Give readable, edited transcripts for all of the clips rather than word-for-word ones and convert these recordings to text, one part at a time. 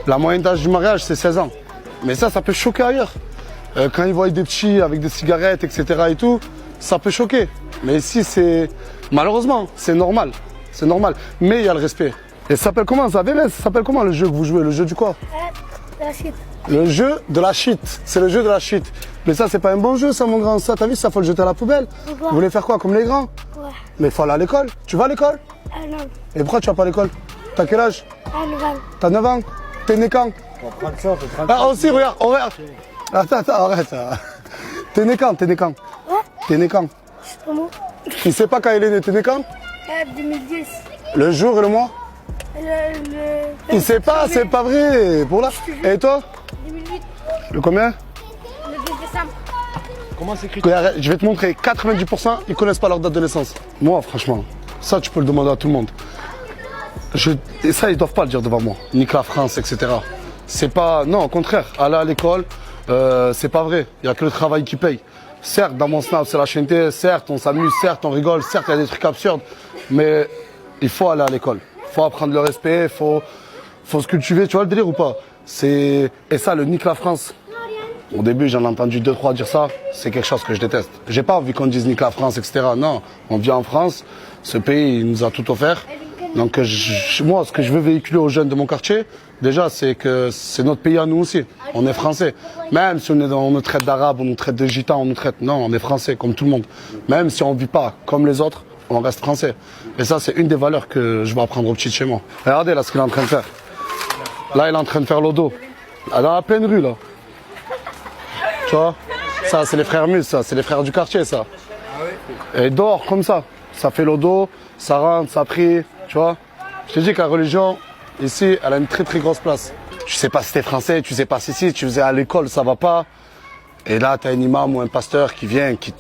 La moyenne d'âge du mariage, c'est 16 ans. Mais ça peut choquer ailleurs. Quand ils voient des petits avec des cigarettes, etc. et tout, ça peut choquer. Mais ici, c'est... Malheureusement, c'est normal. C'est normal. Mais il y a le respect. Et ça s'appelle comment, ça? Ça s'appelle comment le jeu que vous jouez? Le jeu du quoi? De la shit. Le jeu de la shit. C'est le jeu de la shit. Mais ça, c'est pas un bon jeu, ça, mon grand. Ça, t'as vu, ça, faut le jeter à la poubelle. Pourquoi? Vous voulez faire quoi, comme les grands? Ouais. Mais il faut aller à l'école. Tu vas à l'école? Ah non. Et pourquoi tu vas pas à l'école? T'as quel âge? Ah non. T'as 9 ans? T'es né quand? Ah, aussi, regarde, regarde. Attends, arrête. T'es né quand? Ouais. T'es né quand? C'est comment? Il sait pas quand il est né, t'es né quand? 2010. Le jour et le mois? Il sait pas, c'est pas vrai. Pour là. Et toi? 2008. Le combien? Le 2 décembre. Comment s'écrit? Regarde, je vais te montrer, 90% ils connaissent pas leur date de naissance. Moi, franchement, ça tu peux le demander à tout le monde. Et ça, ils doivent pas le dire devant moi. Nique la France, etc. C'est pas... Non, au contraire, aller à l'école, c'est pas vrai. Il y a que le travail qui paye. Certes, dans mon snap, c'est la chaîneté. Certes, on s'amuse. Certes, on rigole. Certes, il y a des trucs absurdes. Mais il faut aller à l'école. Il faut apprendre le respect. Faut se cultiver. Tu vois le délire ou pas? Et ça, le nique la France. Au début, j'en ai entendu 2-3 dire ça. C'est quelque chose que je déteste. J'ai pas envie qu'on dise nique la France, etc. Non, on vit en France. Ce pays, il nous a tout offert. Donc moi, ce que je veux véhiculer aux jeunes de mon quartier, déjà, c'est que c'est notre pays à nous aussi. On est français. Même si on nous traite d'arabes, on nous traite de gitans, on nous traite... Non, on est français, comme tout le monde. Même si on ne vit pas comme les autres, on reste français. Et ça, c'est une des valeurs que je vais apprendre aux petits de chez moi. Regardez là ce qu'il est en train de faire. Là, il est en train de faire l'odo. Là, dans la pleine rue, là. Tu vois? Ça, c'est les frères Mus, ça. C'est les frères du quartier, ça. Et dehors, comme ça. Ça fait l'odo, ça rentre, ça prie. Tu vois, je te dis que la religion, ici, elle a une très très grosse place. Tu sais pas si t'es français, tu sais pas si tu faisais à l'école, ça va pas. Et là, t'as un imam ou un pasteur qui vient, qui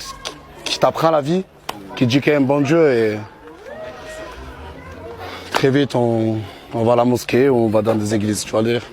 t'apprend la vie, qui dit qu'il y a un bon Dieu et très vite, on va à la mosquée ou on va dans des églises, tu vois dire.